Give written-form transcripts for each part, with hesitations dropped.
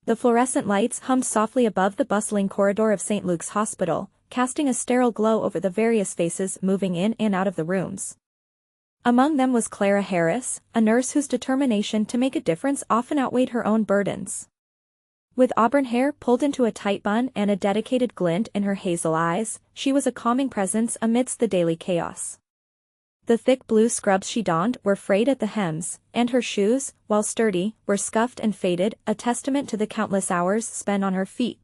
The fluorescent lights hummed softly above the bustling corridor of St. Luke's Hospital, casting a sterile glow over the various faces moving in and out of the rooms. Among them was Clara Harris, a nurse whose determination to make a difference often outweighed her own burdens. With auburn hair pulled into a tight bun and a dedicated glint in her hazel eyes, she was a calming presence amidst the daily chaos. The thick blue scrubs she donned were frayed at the hems, and her shoes, while sturdy, were scuffed and faded, a testament to the countless hours spent on her feet.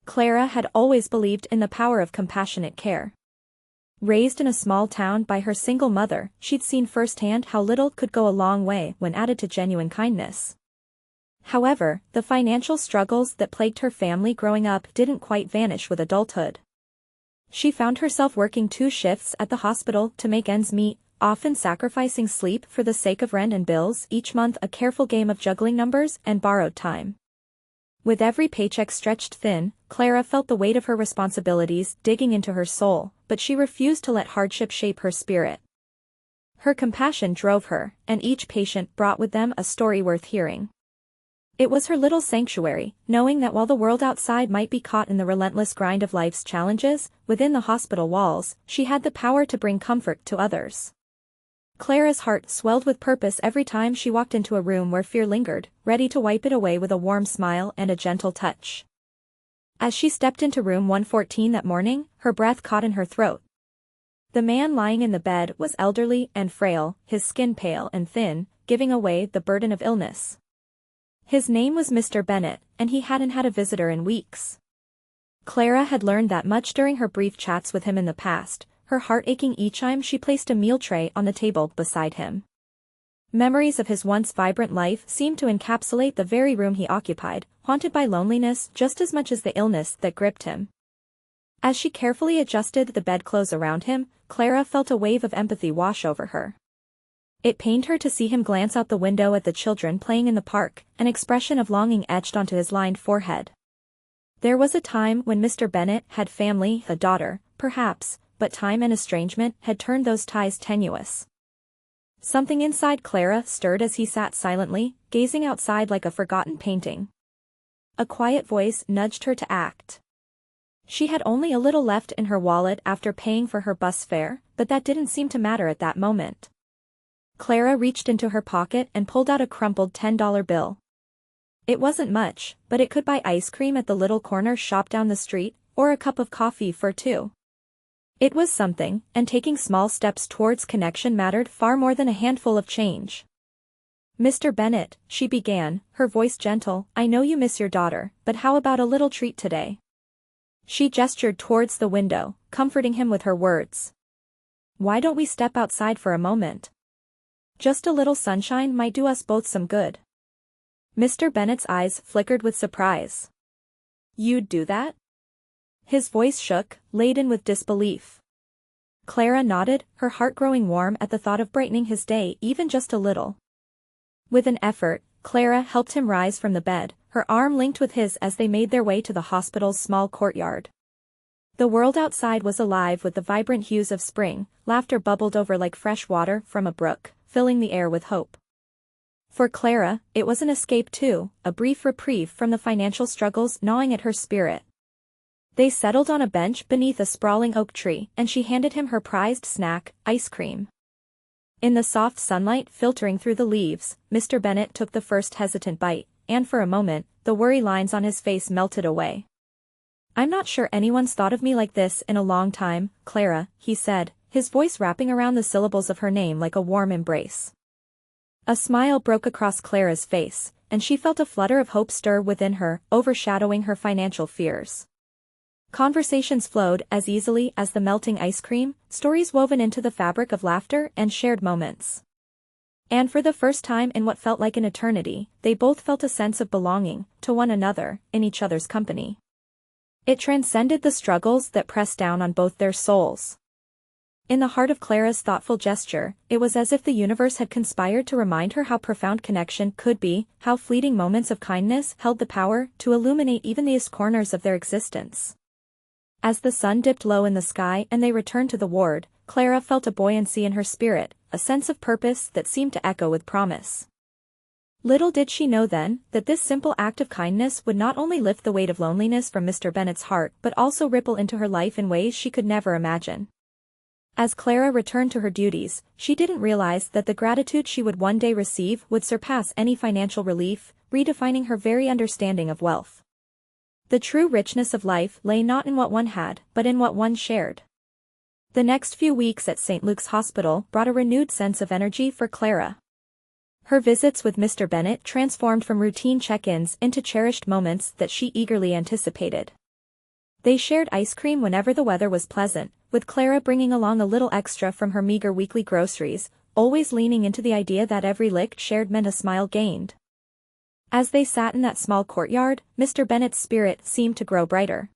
Clara had always believed in the power of compassionate care. Raised in a small town by her single mother, she'd seen firsthand how little could go a long way when added to genuine kindness. However, the financial struggles that plagued her family growing up didn't quite vanish with adulthood. She found herself working 2 shifts at the hospital to make ends meet, often sacrificing sleep for the sake of rent and bills, each month a careful game of juggling numbers and borrowed time. With every paycheck stretched thin, Clara felt the weight of her responsibilities digging into her soul, but she refused to let hardship shape her spirit. Her compassion drove her, and each patient brought with them a story worth hearing. It was her little sanctuary, knowing that while the world outside might be caught in the relentless grind of life's challenges, within the hospital walls, she had the power to bring comfort to others. Clara's heart swelled with purpose every time she walked into a room where fear lingered, ready to wipe it away with a warm smile and a gentle touch. As she stepped into room 114 that morning, her breath caught in her throat. The man lying in the bed was elderly and frail, his skin pale and thin, giving away the burden of illness. His name was Mr. Bennett, and he hadn't had a visitor in weeks. Clara had learned that much during her brief chats with him in the past, her heart aching each time she placed a meal tray on the table beside him. Memories of his once vibrant life seemed to encapsulate the very room he occupied, haunted by loneliness just as much as the illness that gripped him. As she carefully adjusted the bedclothes around him, Clara felt a wave of empathy wash over her. It pained her to see him glance out the window at the children playing in the park, an expression of longing etched onto his lined forehead. There was a time when Mr. Bennett had family, a daughter, perhaps, but time and estrangement had turned those ties tenuous. Something inside Clara stirred as he sat silently, gazing outside like a forgotten painting. A quiet voice nudged her to act. She had only a little left in her wallet after paying for her bus fare, but that didn't seem to matter at that moment. Clara reached into her pocket and pulled out a crumpled $10 bill. It wasn't much, but it could buy ice cream at the little corner shop down the street, or a cup of coffee for 2. It was something, and taking small steps towards connection mattered far more than a handful of change. "Mr. Bennett," she began, her voice gentle, "I know you miss your daughter, but how about a little treat today?" She gestured towards the window, comforting him with her words. "Why don't we step outside for a moment? Just a little sunshine might do us both some good." Mr. Bennett's eyes flickered with surprise. "You'd do that?" His voice shook, laden with disbelief. Clara nodded, her heart growing warm at the thought of brightening his day even just a little. With an effort, Clara helped him rise from the bed, her arm linked with his as they made their way to the hospital's small courtyard. The world outside was alive with the vibrant hues of spring, laughter bubbled over like fresh water from a brook, filling the air with hope. For Clara, it was an escape too, a brief reprieve from the financial struggles gnawing at her spirit. They settled on a bench beneath a sprawling oak tree, and she handed him her prized snack, ice cream. In the soft sunlight filtering through the leaves, Mr. Bennett took the first hesitant bite, and for a moment, the worry lines on his face melted away. "I'm not sure anyone's thought of me like this in a long time, Clara," he said, his voice wrapping around the syllables of her name like a warm embrace. A smile broke across Clara's face, and she felt a flutter of hope stir within her, overshadowing her financial fears. Conversations flowed as easily as the melting ice cream, stories woven into the fabric of laughter and shared moments. And for the first time in what felt like an eternity, they both felt a sense of belonging to one another, in each other's company. It transcended the struggles that pressed down on both their souls. In the heart of Clara's thoughtful gesture, it was as if the universe had conspired to remind her how profound connection could be, how fleeting moments of kindness held the power to illuminate even these corners of their existence. As the sun dipped low in the sky and they returned to the ward, Clara felt a buoyancy in her spirit, a sense of purpose that seemed to echo with promise. Little did she know then, that this simple act of kindness would not only lift the weight of loneliness from Mr. Bennett's heart but also ripple into her life in ways she could never imagine. As Clara returned to her duties, she didn't realize that the gratitude she would one day receive would surpass any financial relief, redefining her very understanding of wealth. The true richness of life lay not in what one had, but in what one shared. The next few weeks at St. Luke's Hospital brought a renewed sense of energy for Clara. Her visits with Mr. Bennett transformed from routine check-ins into cherished moments that she eagerly anticipated. They shared ice cream whenever the weather was pleasant, with Clara bringing along a little extra from her meager weekly groceries, always leaning into the idea that every lick shared meant a smile gained. As they sat in that small courtyard, Mr. Bennett's spirit seemed to grow brighter.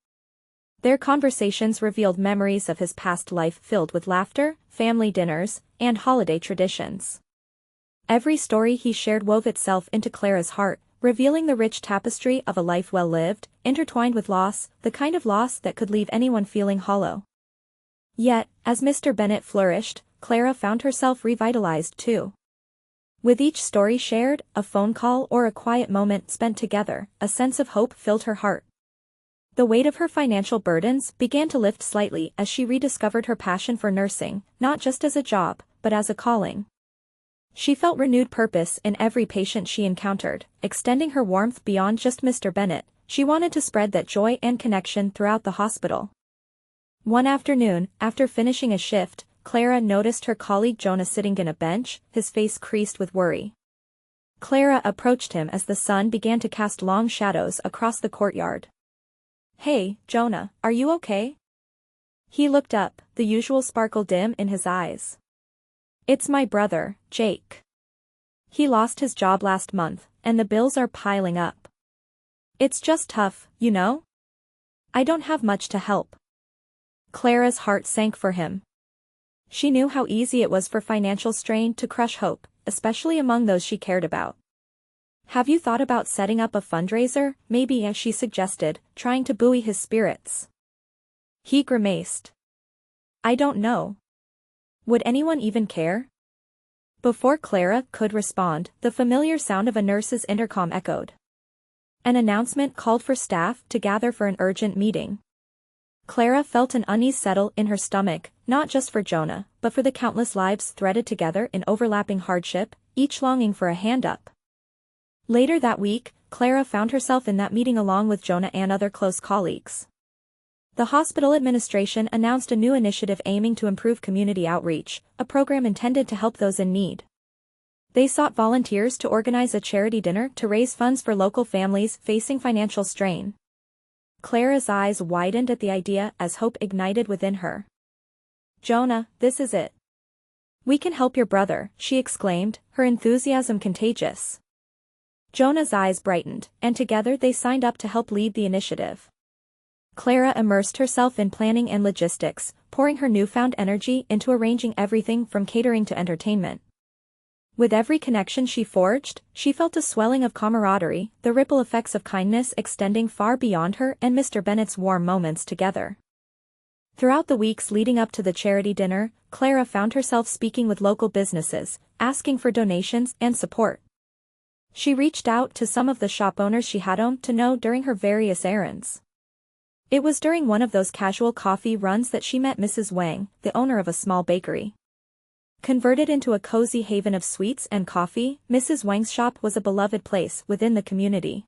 Their conversations revealed memories of his past life filled with laughter, family dinners, and holiday traditions. Every story he shared wove itself into Clara's heart, revealing the rich tapestry of a life well lived, intertwined with loss, the kind of loss that could leave anyone feeling hollow. Yet, as Mr. Bennett flourished, Clara found herself revitalized too. With each story shared, a phone call or a quiet moment spent together, a sense of hope filled her heart. The weight of her financial burdens began to lift slightly as she rediscovered her passion for nursing, not just as a job, but as a calling. She felt renewed purpose in every patient she encountered, extending her warmth beyond just Mr. Bennett. She wanted to spread that joy and connection throughout the hospital. One afternoon, after finishing a shift, Clara noticed her colleague Jonah sitting on a bench, his face creased with worry. Clara approached him as the sun began to cast long shadows across the courtyard. "Hey, Jonah, are you okay?" He looked up, the usual sparkle dim in his eyes. "It's my brother, Jake. He lost his job last month, and the bills are piling up. It's just tough, you know? I don't have much to help." Clara's heart sank for him. She knew how easy it was for financial strain to crush hope, especially among those she cared about. "Have you thought about setting up a fundraiser, maybe?" as she suggested, trying to buoy his spirits. He grimaced. "I don't know. Would anyone even care?" Before Clara could respond, the familiar sound of a nurse's intercom echoed. An announcement called for staff to gather for an urgent meeting. Clara felt an unease settle in her stomach, not just for Jonah, but for the countless lives threaded together in overlapping hardship, each longing for a hand up. Later that week, Clara found herself in that meeting along with Jonah and other close colleagues. The hospital administration announced a new initiative aiming to improve community outreach, a program intended to help those in need. They sought volunteers to organize a charity dinner to raise funds for local families facing financial strain. Clara's eyes widened at the idea as hope ignited within her. "Jonah, this is it. We can help your brother," she exclaimed, her enthusiasm contagious. Jonah's eyes brightened, and together they signed up to help lead the initiative. Clara immersed herself in planning and logistics, pouring her newfound energy into arranging everything from catering to entertainment. With every connection she forged, she felt a swelling of camaraderie, the ripple effects of kindness extending far beyond her and Mr. Bennett's warm moments together. Throughout the weeks leading up to the charity dinner, Clara found herself speaking with local businesses, asking for donations and support. She reached out to some of the shop owners she had come to know during her various errands. It was during one of those casual coffee runs that she met Mrs. Wang, the owner of a small bakery. Converted into a cozy haven of sweets and coffee, Mrs. Wang's shop was a beloved place within the community.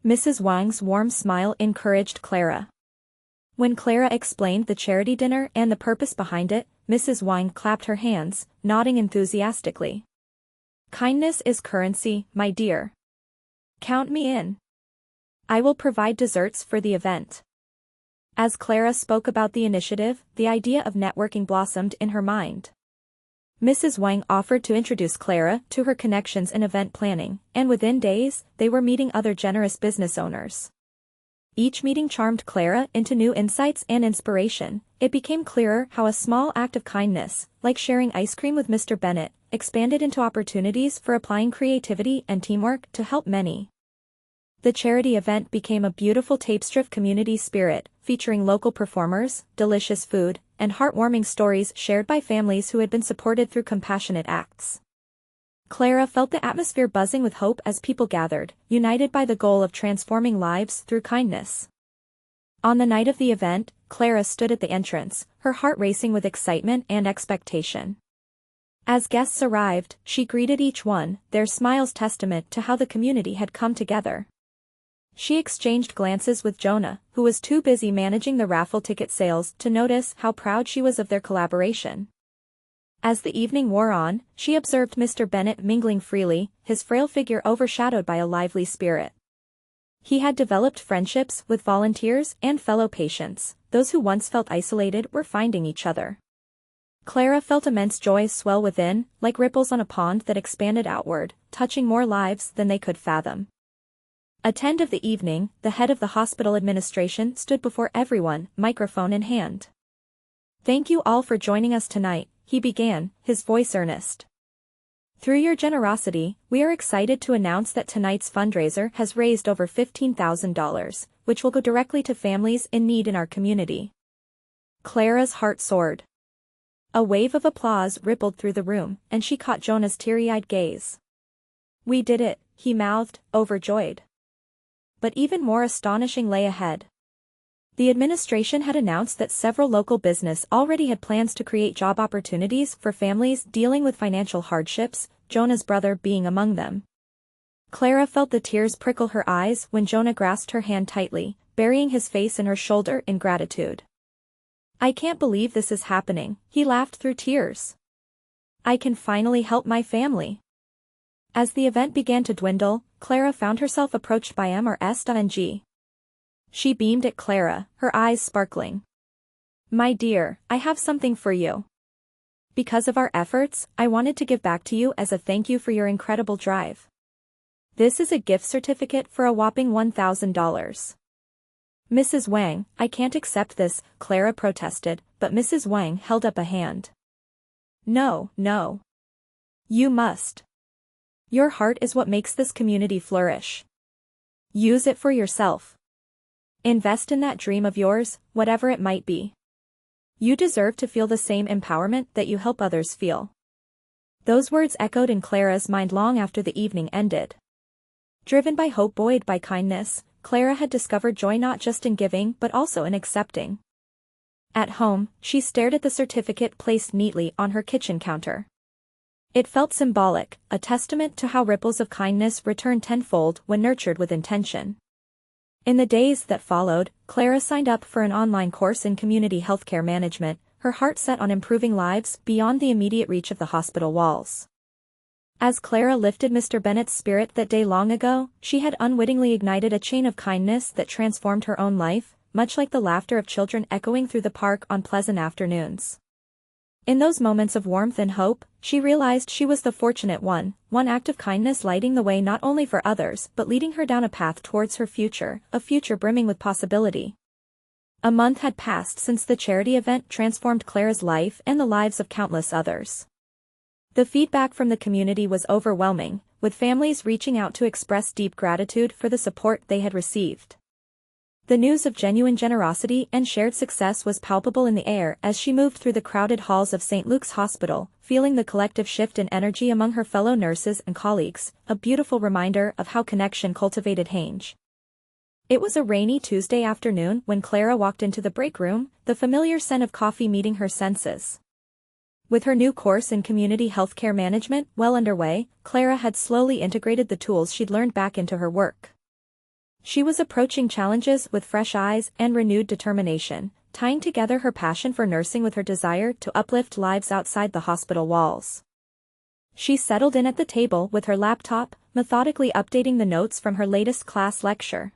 Mrs. Wang's warm smile encouraged Clara. When Clara explained the charity dinner and the purpose behind it, Mrs. Wang clapped her hands, nodding enthusiastically. "Kindness is currency, my dear. Count me in. I will provide desserts for the event." As Clara spoke about the initiative, the idea of networking blossomed in her mind. Mrs. Wang offered to introduce Clara to her connections in event planning, and within days, they were meeting other generous business owners. Each meeting charmed Clara into new insights and inspiration. It became clearer how a small act of kindness, like sharing ice cream with Mr. Bennett, expanded into opportunities for applying creativity and teamwork to help many. The charity event became a beautiful tapestry of community spirit, featuring local performers, delicious food, and heartwarming stories shared by families who had been supported through compassionate acts. Clara felt the atmosphere buzzing with hope as people gathered, united by the goal of transforming lives through kindness. On the night of the event, Clara stood at the entrance, her heart racing with excitement and expectation. As guests arrived, she greeted each one, their smiles testament to how the community had come together. She exchanged glances with Jonah, who was too busy managing the raffle ticket sales to notice how proud she was of their collaboration. As the evening wore on, she observed Mr. Bennett mingling freely, his frail figure overshadowed by a lively spirit. He had developed friendships with volunteers and fellow patients. Those who once felt isolated were finding each other. Clara felt immense joy swell within, like ripples on a pond that expanded outward, touching more lives than they could fathom. At the end of the evening, the head of the hospital administration stood before everyone, microphone in hand. "Thank you all for joining us tonight," he began, his voice earnest. "Through your generosity, we are excited to announce that tonight's fundraiser has raised over $15,000, which will go directly to families in need in our community." Clara's heart soared. A wave of applause rippled through the room, and she caught Jonah's teary-eyed gaze. "We did it," he mouthed, overjoyed. But even more astonishing lay ahead. The administration had announced that several local businesses already had plans to create job opportunities for families dealing with financial hardships, Jonah's brother being among them. Clara felt the tears prickle her eyes when Jonah grasped her hand tightly, burying his face in her shoulder in gratitude. "I can't believe this is happening," he laughed through tears. "I can finally help my family." As the event began to dwindle, Clara found herself approached by Mrs. She beamed at Clara, her eyes sparkling. "My dear, I have something for you. Because of our efforts, I wanted to give back to you as a thank you for your incredible drive. This is a gift certificate for a whopping $1,000. "Mrs. Wang, I can't accept this," Clara protested, but Mrs. Wang held up a hand. "No, no. You must. Your heart is what makes this community flourish. Use it for yourself. Invest in that dream of yours, whatever it might be. You deserve to feel the same empowerment that you help others feel." Those words echoed in Clara's mind long after the evening ended. Driven by hope buoyed by kindness, Clara had discovered joy not just in giving but also in accepting. At home, she stared at the certificate placed neatly on her kitchen counter. It felt symbolic, a testament to how ripples of kindness return tenfold when nurtured with intention. In the days that followed, Clara signed up for an online course in community healthcare management, her heart set on improving lives beyond the immediate reach of the hospital walls. As Clara lifted Mr. Bennett's spirit that day long ago, she had unwittingly ignited a chain of kindness that transformed her own life, much like the laughter of children echoing through the park on pleasant afternoons. In those moments of warmth and hope, she realized she was the fortunate one act of kindness lighting the way not only for others but leading her down a path towards her future, a future brimming with possibility. A month had passed since the charity event transformed Clara's life and the lives of countless others. The feedback from the community was overwhelming, with families reaching out to express deep gratitude for the support they had received. The news of genuine generosity and shared success was palpable in the air as she moved through the crowded halls of St. Luke's Hospital, feeling the collective shift in energy among her fellow nurses and colleagues, a beautiful reminder of how connection cultivated change. It was a rainy Tuesday afternoon when Clara walked into the break room, the familiar scent of coffee meeting her senses. With her new course in community healthcare management well underway, Clara had slowly integrated the tools she'd learned back into her work. She was approaching challenges with fresh eyes and renewed determination, tying together her passion for nursing with her desire to uplift lives outside the hospital walls. She settled in at the table with her laptop, methodically updating the notes from her latest class lecture.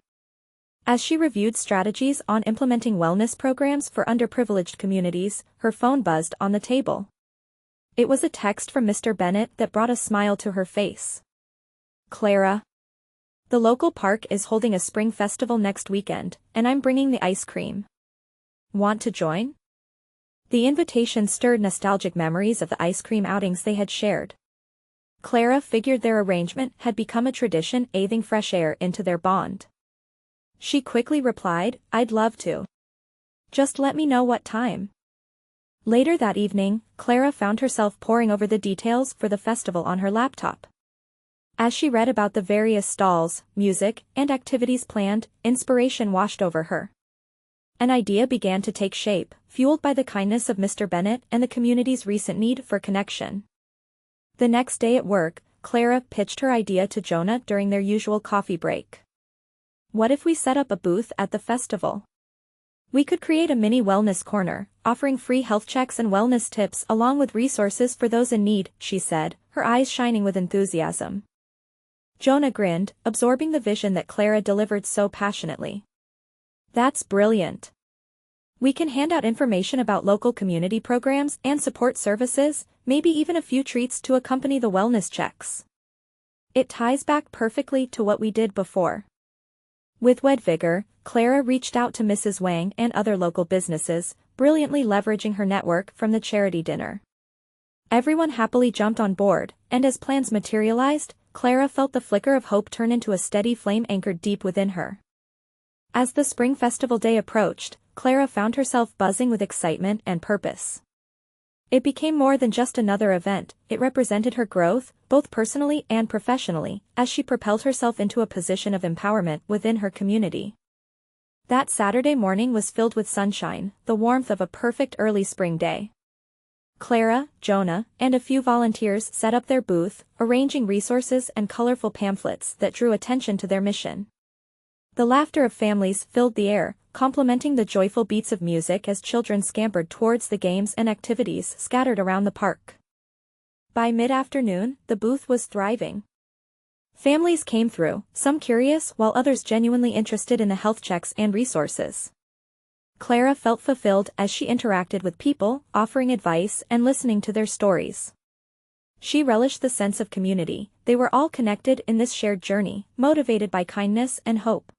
As she reviewed strategies on implementing wellness programs for underprivileged communities, her phone buzzed on the table. It was a text from Mr. Bennett that brought a smile to her face. "Clara. The local park is holding a spring festival next weekend, and I'm bringing the ice cream. Want to join?" The invitation stirred nostalgic memories of the ice cream outings they had shared. Clara figured their arrangement had become a tradition, breathing fresh air into their bond. She quickly replied, "I'd love to. Just let me know what time." Later that evening, Clara found herself poring over the details for the festival on her laptop. As she read about the various stalls, music, and activities planned, inspiration washed over her. An idea began to take shape, fueled by the kindness of Mr. Bennett and the community's recent need for connection. The next day at work, Clara pitched her idea to Jonah during their usual coffee break. What if we set up a booth at the festival? We could create a mini wellness corner, offering free health checks and wellness tips along with resources for those in need, she said, her eyes shining with enthusiasm. Jonah grinned, absorbing the vision that Clara delivered so passionately. That's brilliant. We can hand out information about local community programs and support services, maybe even a few treats to accompany the wellness checks. It ties back perfectly to what we did before. With wed vigor, Clara reached out to Mrs. Wang and other local businesses, brilliantly leveraging her network from the charity dinner. Everyone happily jumped on board, and as plans materialized, Clara felt the flicker of hope turn into a steady flame anchored deep within her. As the spring festival day approached, Clara found herself buzzing with excitement and purpose. It became more than just another event, it represented her growth, both personally and professionally, as she propelled herself into a position of empowerment within her community. That Saturday morning was filled with sunshine, the warmth of a perfect early spring day. Clara, Jonah, and a few volunteers set up their booth, arranging resources and colorful pamphlets that drew attention to their mission. The laughter of families filled the air, complementing the joyful beats of music as children scampered towards the games and activities scattered around the park. By mid-afternoon, the booth was thriving. Families came through, some curious while others genuinely interested in the health checks and resources. Clara felt fulfilled as she interacted with people, offering advice and listening to their stories. She relished the sense of community, they were all connected in this shared journey, motivated by kindness and hope.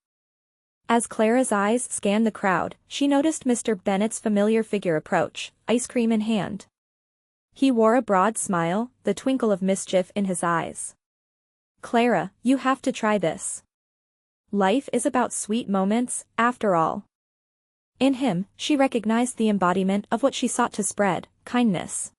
As Clara's eyes scanned the crowd, she noticed Mr. Bennett's familiar figure approach, ice cream in hand. He wore a broad smile, the twinkle of mischief in his eyes. Clara, you have to try this. Life is about sweet moments, after all. In him, she recognized the embodiment of what she sought to spread, kindness.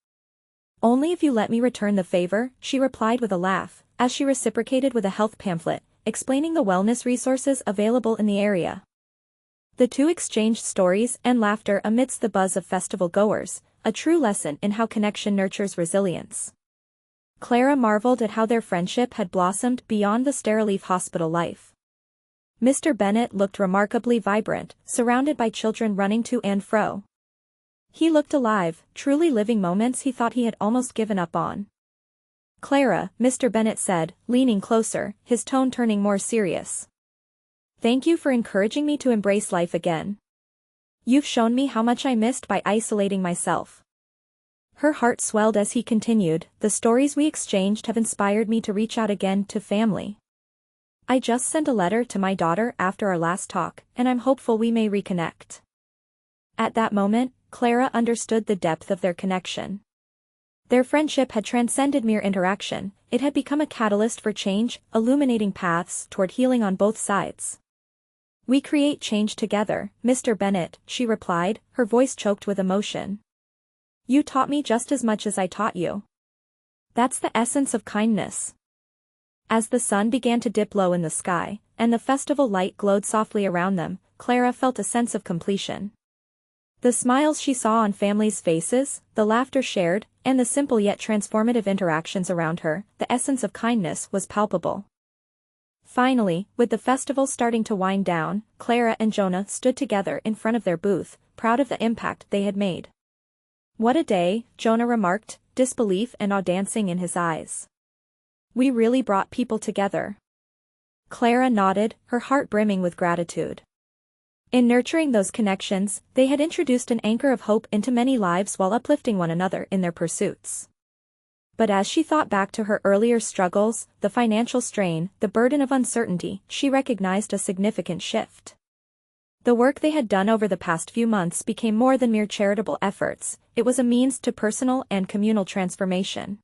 Only if you let me return the favor, she replied with a laugh, as she reciprocated with a health pamphlet, explaining the wellness resources available in the area. The two exchanged stories and laughter amidst the buzz of festival goers, a true lesson in how connection nurtures resilience. Clara marveled at how their friendship had blossomed beyond the Sterleaf hospital life. Mr. Bennett looked remarkably vibrant, surrounded by children running to and fro. He looked alive, truly living moments he thought he had almost given up on. Clara, Mr. Bennett said, leaning closer, his tone turning more serious. Thank you for encouraging me to embrace life again. You've shown me how much I missed by isolating myself. Her heart swelled as he continued, the stories we exchanged have inspired me to reach out again to family. I just sent a letter to my daughter after our last talk, and I'm hopeful we may reconnect. At that moment, Clara understood the depth of their connection. Their friendship had transcended mere interaction, it had become a catalyst for change, illuminating paths toward healing on both sides. We create change together, Mr. Bennett, she replied, her voice choked with emotion. You taught me just as much as I taught you. That's the essence of kindness. As the sun began to dip low in the sky, and the festival light glowed softly around them, Clara felt a sense of completion. The smiles she saw on families' faces, the laughter shared, and the simple yet transformative interactions around her, the essence of kindness was palpable. Finally, with the festival starting to wind down, Clara and Jonah stood together in front of their booth, proud of the impact they had made. What a day, Jonah remarked, disbelief and awe dancing in his eyes. We really brought people together. Clara nodded, her heart brimming with gratitude. In nurturing those connections, they had introduced an anchor of hope into many lives while uplifting one another in their pursuits. But as she thought back to her earlier struggles, the financial strain, the burden of uncertainty, she recognized a significant shift. The work they had done over the past few months became more than mere charitable efforts, it was a means to personal and communal transformation.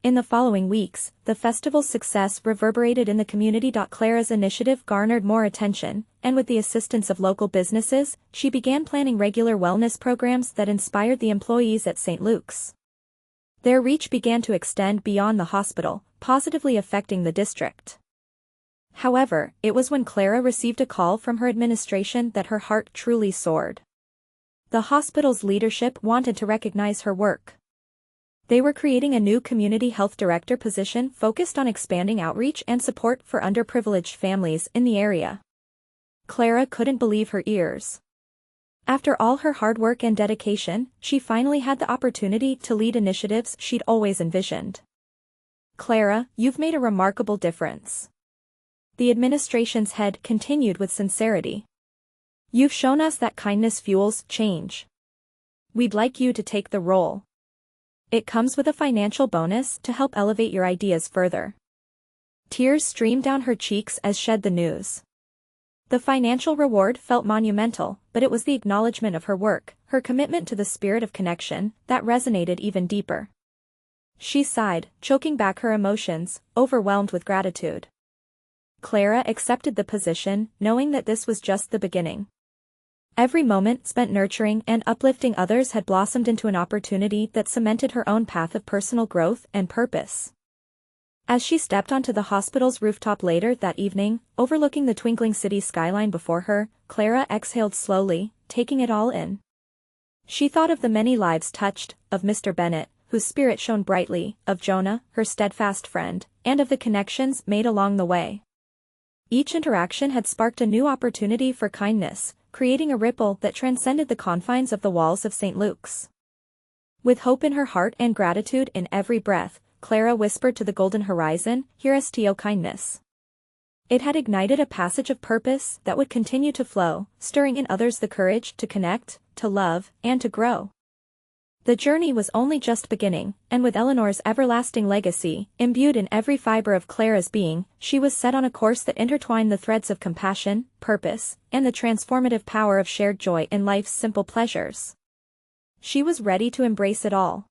In the following weeks, the festival's success reverberated in the community. Clara's initiative garnered more attention, and with the assistance of local businesses, she began planning regular wellness programs that inspired the employees at St. Luke's. Their reach began to extend beyond the hospital, positively affecting the district. However, it was when Clara received a call from her administration that her heart truly soared. The hospital's leadership wanted to recognize her work. They were creating a new community health director position focused on expanding outreach and support for underprivileged families in the area. Clara couldn't believe her ears. After all her hard work and dedication, she finally had the opportunity to lead initiatives she'd always envisioned. "Clara, you've made a remarkable difference." The administration's head continued with sincerity. "You've shown us that kindness fuels change. We'd like you to take the role. It comes with a financial bonus to help elevate your ideas further." Tears streamed down her cheeks as shed the news. The financial reward felt monumental, but it was the acknowledgement of her work, her commitment to the spirit of connection, that resonated even deeper. She sighed, choking back her emotions, overwhelmed with gratitude. Clara accepted the position, knowing that this was just the beginning. Every moment spent nurturing and uplifting others had blossomed into an opportunity that cemented her own path of personal growth and purpose. As she stepped onto the hospital's rooftop later that evening, overlooking the twinkling city skyline before her, Clara exhaled slowly, taking it all in. She thought of the many lives touched, of Mr. Bennett, whose spirit shone brightly, of Jonah, her steadfast friend, and of the connections made along the way. Each interaction had sparked a new opportunity for kindness, creating a ripple that transcended the confines of the walls of St. Luke's. With hope in her heart and gratitude in every breath, Clara whispered to the golden horizon, "Here est to kindness." It had ignited a passage of purpose that would continue to flow, stirring in others the courage to connect, to love, and to grow. The journey was only just beginning, and with Eleanor's everlasting legacy, imbued in every fiber of Clara's being, she was set on a course that intertwined the threads of compassion, purpose, and the transformative power of shared joy in life's simple pleasures. She was ready to embrace it all.